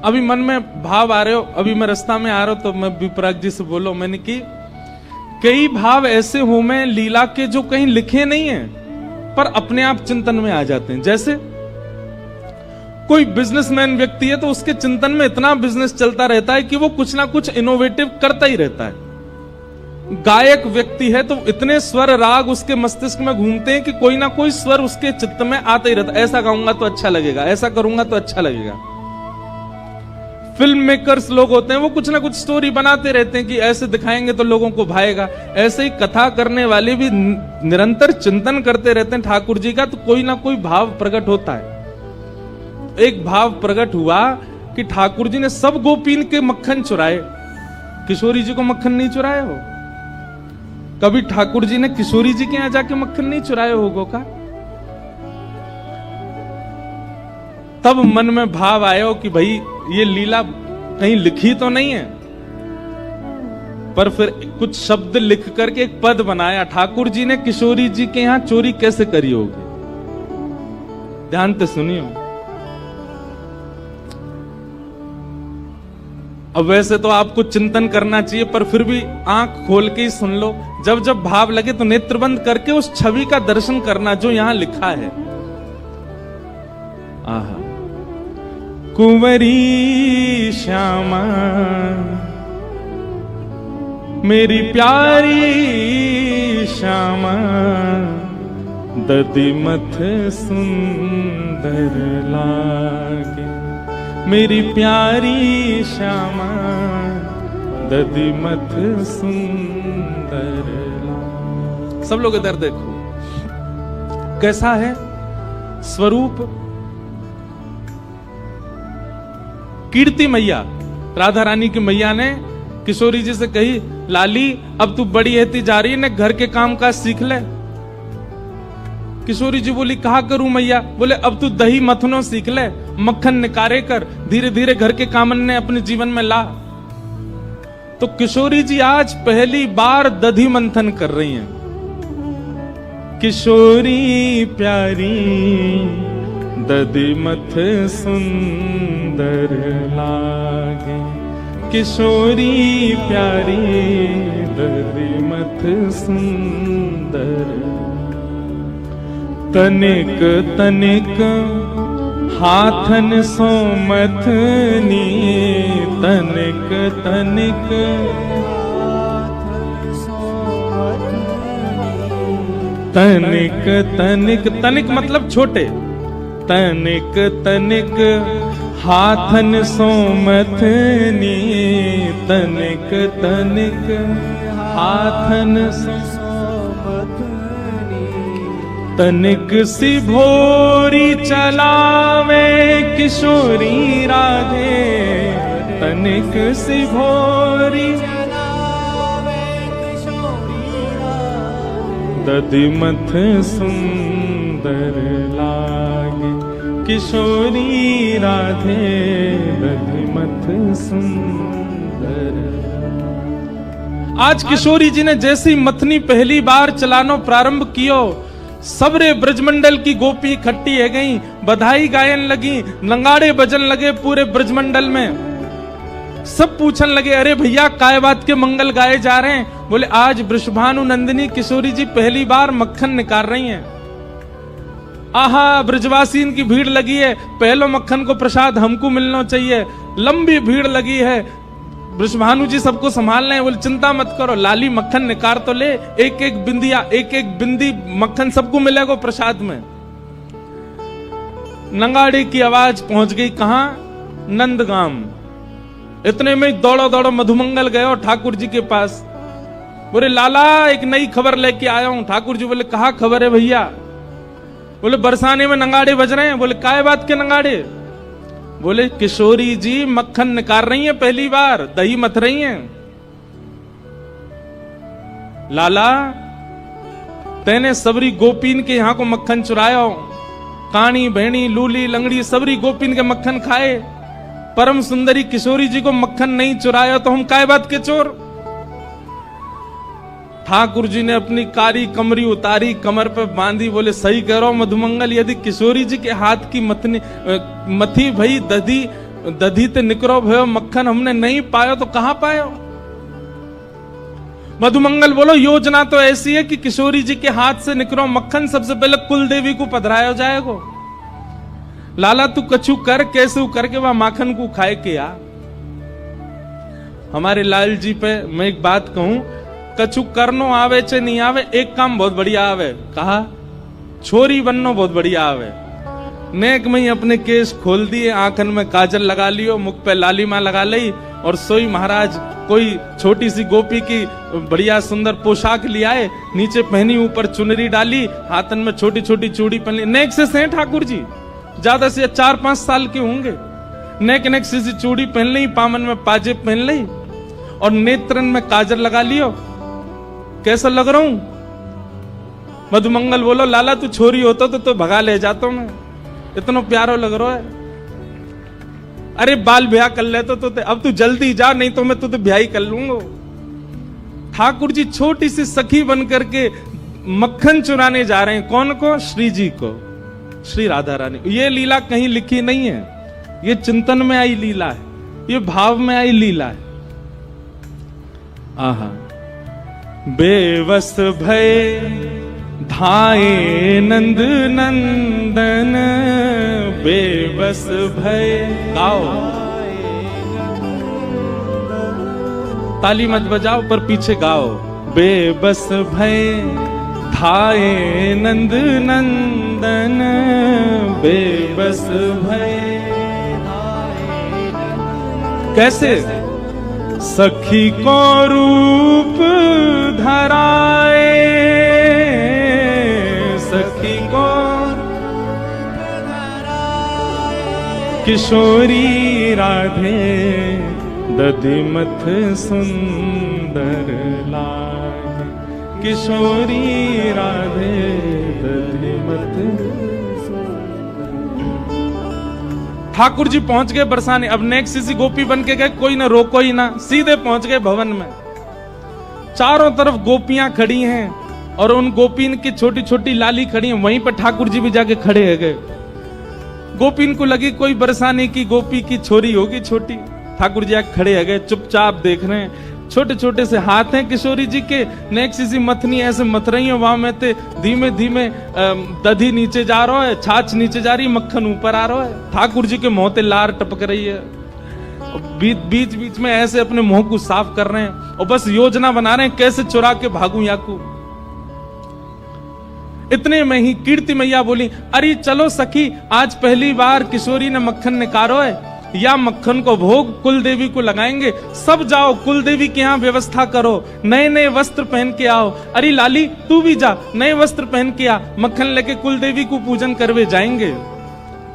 अभी मन में भाव आ रहे हो, अभी मैं रास्ता में आ रहा हूं तो मैं विपराग जी से बोलो, मैंने कि कई भाव ऐसे हो में लीला के जो कहीं लिखे नहीं है पर अपने आप चिंतन में आ जाते हैं। जैसे कोई बिजनेसमैन व्यक्ति है तो उसके चिंतन में इतना बिजनेस चलता रहता है कि वो कुछ ना कुछ इनोवेटिव करता ही रहता है। गायक व्यक्ति है तो इतने स्वर राग उसके मस्तिष्क में घूमते हैं कि कोई ना कोई स्वर उसके चित्त में आता ही रहता है। ऐसा गाऊंगा तो अच्छा लगेगा, ऐसा करूंगा तो अच्छा लगेगा। फिल्म मेकर्स लोग होते हैं, वो कुछ ना कुछ स्टोरी बनाते रहते हैं कि ऐसे दिखाएंगे तो लोगों को भाएगा। ऐसे ही कथा करने वाले भी निरंतर चिंतन करते रहते हैं ठाकुर जी का, तो कोई ना कोई भाव प्रकट होता है। एक भाव प्रकट हुआ कि ठाकुर जी ने सब गोपीन के मक्खन चुराए, किशोरी जी को मक्खन नहीं चुराए हो? कभी ठाकुर जी ने किशोरी जी के यहां जाके मक्खन नहीं चुराए होगो का? तब मन में भाव आया कि भाई ये लीला कहीं लिखी तो नहीं है, पर फिर कुछ शब्द लिख करके एक पद बनाया। ठाकुर जी ने किशोरी जी के यहां चोरी कैसे करी होगी? ध्यान से सुनियो। अब वैसे तो आपको चिंतन करना चाहिए, पर फिर भी आंख खोल के ही सुन लो। जब जब भाव लगे तो नेत्र बंद करके उस छवि का दर्शन करना जो यहां लिखा है। आहा, कुंवरी श्यामा मेरी प्यारी श्यामा, दधिमथ सुंदर लागे। मेरी प्यारी श्यामा, दधिमथ सुंदर लागे। सब लोग इधर देखो, कैसा है स्वरूप। कीर्ति मैया, राधा रानी की मैया ने किशोरी जी से कही, लाली अब तू बड़ी होती जा रही है ने, घर के काम काज सीख ले। किशोरी जी बोली, कहा करूं मैया? बोले अब तू दही मथनो सीख ले, मक्खन निकारे कर, धीरे धीरे घर के काम ने अपने जीवन में ला। तो किशोरी जी आज पहली बार दधी मंथन कर रही हैं। किशोरी प्यारी दधिमथ सुंदर लागे, किशोरी प्यारी दधिमथ सुंदर। तनिक तनिक हाथन सो मथनी, तनिक तनिक तनिक तनिक, तनिक मतलब छोटे। तनिक तनिक हाथन सो मथनी, तनिक तनिक हाथन सो मथनी। तनिक सी भोरी चलावे किशोरी राधे, तनिक सी भोरी दधिमथ सुंदर लागे, किशोरी राधे दधिमथ सुंदर। आज किशोरी जी ने जैसी मथनी पहली बार चलानो प्रारंभ कियो, सबरे ब्रजमंडल की गोपी इकट्ठी है गई, बधाई गायन लगी, नंगाड़े बजन लगे पूरे ब्रजमंडल में। सब पूछन लगे, अरे भैया काय बात के मंगल गाए जा रहे हैं? बोले आज वृषभानु नंदिनी किशोरी जी पहली बार मक्खन निकाल रही हैं। आहा, ब्रजवासी की भीड़ लगी है, पहलो मक्खन को प्रसाद हमको मिलना चाहिए। लंबी भीड़ लगी है, वृषभानु जी सबको संभाल रहे हैं। बोले चिंता मत करो, लाली मक्खन निकाल तो ले, एक एक बिंदिया, एक एक बिंदी मक्खन सबको मिलेगा प्रसाद में। नंगाड़े की आवाज पहुंच गई कहां? नंदगाम। इतने में दौड़ो दौड़ो मधुमंगल गए और ठाकुर जी के पास। बोले लाला एक नई खबर लेके आया हूं। ठाकुर जी बोले कहा खबर है भैया? बोले बरसाने में नंगाड़े बज रहे हैं। बोले काय बात के नंगाड़े? बोले किशोरी जी मक्खन निकाल रही हैं, पहली बार दही मथ रही हैं। लाला तेने सबरी गोपीन के यहां को मक्खन चुराया हो, कानी भेणी लूली लंगड़ी सबरी गोपीन के मक्खन खाए, परम सुंदरी किशोरी जी को मक्खन नहीं चुराया तो हम काय बात के चोर? ठाकुर जी ने अपनी कारी कमरी उतारी, कमर पे बांधी। बोले सही कह रहा हूं मधुमंगल, यदि किशोरी जी के हाथ की मथी भई दधी दधी ते निकरो भयो मक्खन हमने नहीं पायो तो कहां पायो। मधुमंगल बोलो योजना तो ऐसी है कि किशोरी जी के हाथ से निकरो मक्खन सबसे पहले कुल देवी को पधराया जाएगा। लाला तू कछु कर कैसे करके वह माखन को खाए के आ। हमारे लाल जी पे मैं एक बात कहूं, कछु करनो आवे चे नहीं आवे, एक काम बहुत बढ़िया आवे, कहा छोरी बननो बहुत बढ़िया आवे। नेक में ही अपने केस खोल दिए, आंखन में काजल लगा लियो, मुख पे लालिमा लगा ली और सोई महाराज कोई छोटी सी गोपी की बढ़िया सुंदर पोशाक ले आए, नीचे पहनी ऊपर चुनरी डाली, हाथन में छोटी छोटी चूड़ी पहन ली। नेक से हैं ठाकुर जी, ज्यादा से 4-5 साल के होंगे। नेक नेक सी चूड़ी पहन ली, पामन में पाजेब पहन ली और नेत्रन में काजल लगा लियो। कैसा लग रहा हूं? मधुमंगल बोलो लाला तू छोरी होता तो भगा ले जाता मैं, इतना प्यारो लग रहा है। अरे बाल ब्याह कर ले तो अब तू जल्दी जा, नहीं तो मैं तुझे ब्याह ही कर लूंगा। ठाकुर जी छोटी सी सखी बन करके मक्खन चुराने जा रहे हैं। कौन को? श्री जी को, श्री राधा रानी। ये लीला कहीं लिखी नहीं है, ये चिंतन में आई लीला है, ये भाव में आई लीला है। आहा बेवस भय धाये नंद नंदन, बेबस भय। गाओ, ताली मत बजाओ पर पीछे गाओ। बेबस भय धाये नंद नंदन, बेबस भय। कैसे? सखी को रूप धराए, सखी को किशोरी राधे, दधिमथ सुंदर लागे, किशोरी राधे दधिमथ। ठाकुर जी पहुंच गए बरसाने। अब नेक्स्ट सी गोपी बन के गए, कोई ना रोको ही ना, सीधे पहुंच गए भवन में। चारों तरफ गोपियां खड़ी हैं और उन गोपीन की छोटी छोटी लाली खड़ी हैं, वहीं पर ठाकुर जी भी जाके खड़े हो गए। गोपीन को लगी कोई बरसाने की गोपी की छोरी होगी छोटी। ठाकुर जी आके खड़े हो गए, चुपचाप देख रहे हैं। छोटे छोटे से हाथ हैं किशोरी जी के, नेक सी मथनी ऐसे मथ रही है, वहां में ते धीमे धीमे दधी नीचे जा रहा है, छाछ नीचे जा रही, मक्खन ऊपर आ रहा है। ठाकुर जी के मुंह ते लार टपक रही है। बीच बीच में ऐसे अपने मुंह को साफ कर रहे हैं और बस योजना बना रहे हैं कैसे चुरा के भागूं याकू। इतने में ही कीर्ति मैया बोली, अरे चलो सखी, आज पहली बार किशोरी ने मक्खन निकालो है, या मक्खन को भोग कुल देवी को लगाएंगे। सब जाओ कुल देवी के यहाँ व्यवस्था करो, नए नए वस्त्र पहन के आओ। अरे लाली तू भी जा, नए वस्त्र पहन के आ, मक्खन लेके कुल देवी को पूजन करवे जाएंगे।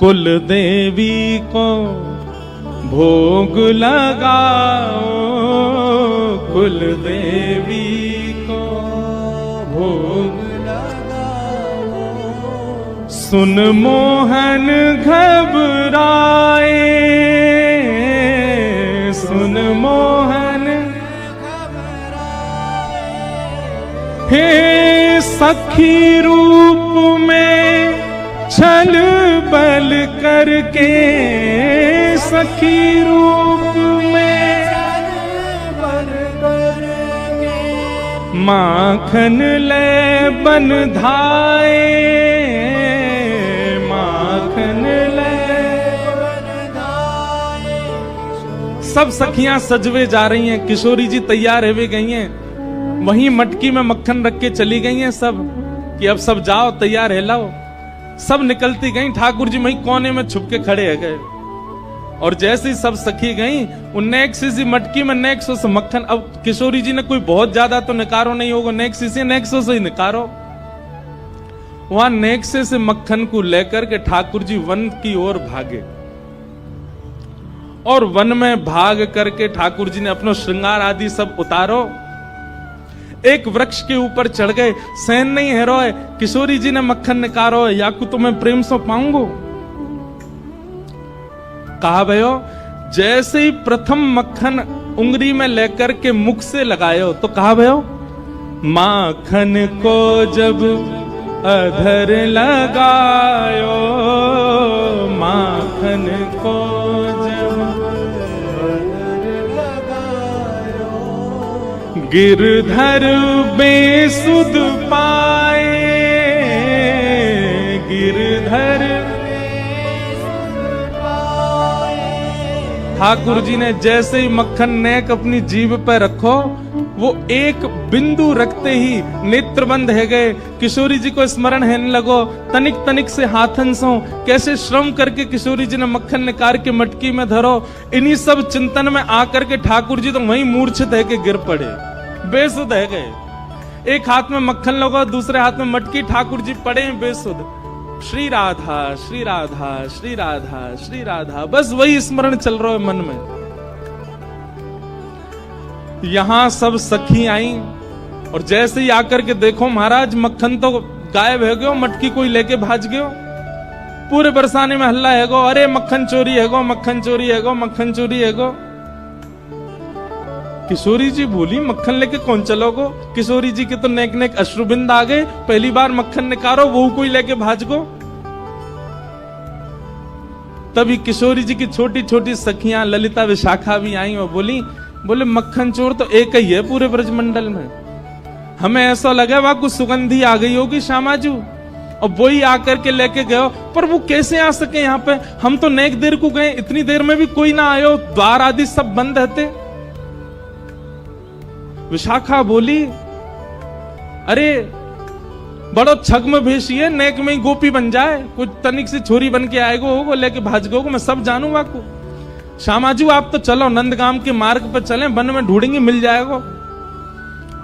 कुल देवी को भोग लगाओ, कुल देवी को भोग लगाओ। सुन मोहन घबराए, सुन मोहन हे सखी रूप में छल बल करके, सखी रूप में छल बल करके माखन ले बंधाए, माखन ले बंधाए। सब सखियां सजवे जा रही हैं, किशोरी जी तैयार हुए गई हैं, वहीं मटकी में मक्खन रख के चली गई हैं सब कि अब सब जाओ तैयार है लाओ। सब निकलती गई, ठाकुर जी वहीं कोने में छुप के खड़े हो गए। और जैसे ही सब सखी गई, उन नेक सी मटकी में नेक सो से मक्खन। अब किशोरी जी ने कोई बहुत ज्यादा तो निकारो नहीं होगा, नेक सो से ही निकारो। वहां नेक से मक्खन को लेकर के ठाकुर जी वन की ओर भागे और वन में भाग करके ठाकुर जी ने अपना श्रृंगार आदि सब उतारो, एक वृक्ष के ऊपर चढ़ गए। सहन नहीं है रोए, किशोरी जी ने मक्खन निकारो है, याकू तो मैं प्रेम से पाऊंगो। कहा भयो, जैसे ही प्रथम मक्खन उंगली में लेकर के मुख से लगायो तो कहा भयो, माखन को जब अधर लगायो, माखन को जब गिरधर बेसुध पाए, गिरधर। ठाकुर जी ने जैसे ही मक्खन नेक अपनी जीभ पर रखो, वो एक बिंदु रखते ही नेत्र बंद है गए। किशोरी जी को स्मरण है लगो, तनिक तनिक से हाथन सो, कैसे श्रम करके किशोरी जी ने मक्खन निकाल के मटकी में धरो। इन्हीं सब चिंतन में आकर के ठाकुर जी तो वहीं मूर्छित है के गिर पड़े, बेसुध है गए। एक हाथ में मक्खन लगो, दूसरे हाथ में मटकी, ठाकुर जी पड़े बेसुध। श्री राधा श्री राधा श्री राधा श्री राधा, बस वही स्मरण चल रहा है मन में। यहां सब सखी आई और जैसे ही आकर के देखो महाराज मक्खन तो गायब है गयो, मटकी कोई लेके भाज गयो। पूरे बरसाने में हल्ला है गो, अरे मक्खन चोरी है गो, मक्खन चोरी है गो, मक्खन चोरी है गो। किशोरी जी बोली मक्खन लेके कौन चलोगो? किशोरी जी के तो नेक नेक अश्रुबिंद आ गए, पहली बार मक्खन निकालो वो कोई लेके भाज गो। तभी किशोरी जी की छोटी छोटी सखियां ललिता विशाखा भी आई और बोले मक्खन चोर तो एक ही है पूरे ब्रजमंडल में, हमें ऐसा लगा वहां कुछ सुगंधी आ गई होगी श्यामाजू और वो ही आकर के लेके गए, पर वो कैसे आ सके यहाँ पे? हम तो नेक देर को गए, इतनी देर में भी कोई ना आयो, द्वार आदि सब बंद रहते। विशाखा बोली अरे बड़ो छग्म भेषी है, नेक में ही गोपी बन जाए, कुछ तनिक से छोरी बन के आएगो होगो लेके भाज गो, मैं सब जानू वाकू। श्यामाजू आप तो चलो नंदगाम के मार्ग पर चलें, वन में ढूंढेंगे मिल जाएगा।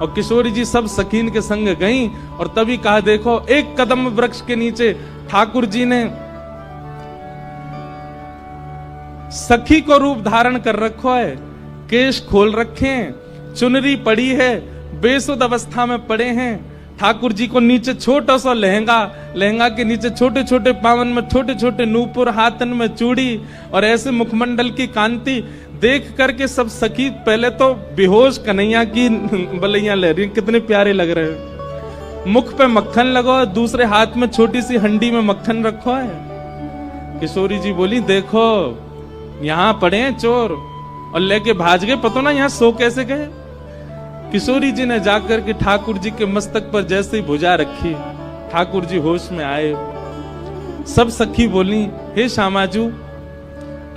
और किशोरी जी सब सखीन के संग गईं और तभी कहा देखो एक कदम वृक्ष के नीचे ठाकुर जी ने सखी को रूप धारण कर रखो है, केश खोल रखे हैं, चुनरी पड़ी है, बेसुध अवस्था में पड़े हैं। ठाकुर जी को नीचे छोटा सा लहंगा, लहंगा के नीचे छोटे छोटे पावन में छोटे छोटे नूपुर, हाथन में चूड़ी और ऐसे मुखमंडल की कांति देख करके सब सखी पहले तो बेहोश कन्हैया की बलैया ले रही, कितने प्यारे लग रहे हैं। मुख पे मक्खन लगो, दूसरे हाथ में छोटी सी हंडी में मक्खन रखो है। किशोरी जी बोली देखो यहाँ पड़े हैं चोर और लेके भाज गए, पता ना यहाँ सो कैसे गए। किशोरी जी ने जाकर के ठाकुर जी के मस्तक पर जैसे ही भुजा रखी, ठाकुर जी होश में आए। सब सखी बोली हे श्यामाजू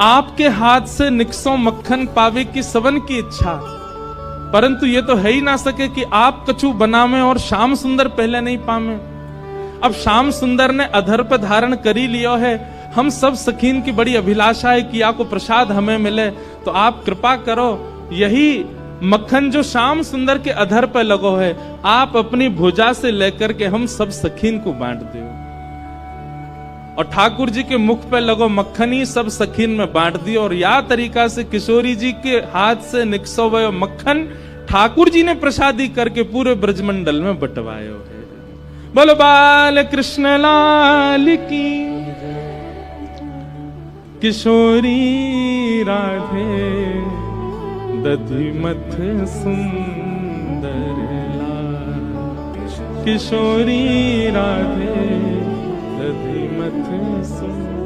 आपके हाथ से निकसो मक्खन पावे की सबन की इच्छा, परंतु ये तो है ही ना सके कि आप कछु बनावे और श्याम सुंदर पहले नहीं पावे। अब श्याम सुंदर ने अधर पर धारण कर ही लिया है, हम सब सखीन की बड़ी अभिलाषा है कि आपको प्रसाद हमें मिले, तो आप कृपा करो यही मक्खन जो श्याम सुंदर के अधर पर लगो है आप अपनी भुजा से लेकर के हम सब सखीन को बांट दो। और ठाकुर जी के मुख पे लगो मक्खन ही सब सखीन में बांट दियो। और या तरीका से किशोरी जी के हाथ से निकसो हुए मक्खन ठाकुर जी ने प्रसादी करके पूरे ब्रजमंडल में बंटवायो है। बोलो बाल कृष्ण लाल की, किशोरी राधे दधिमथ सुंदर लाल, किशोरी राधे दधिमथ सुंदर।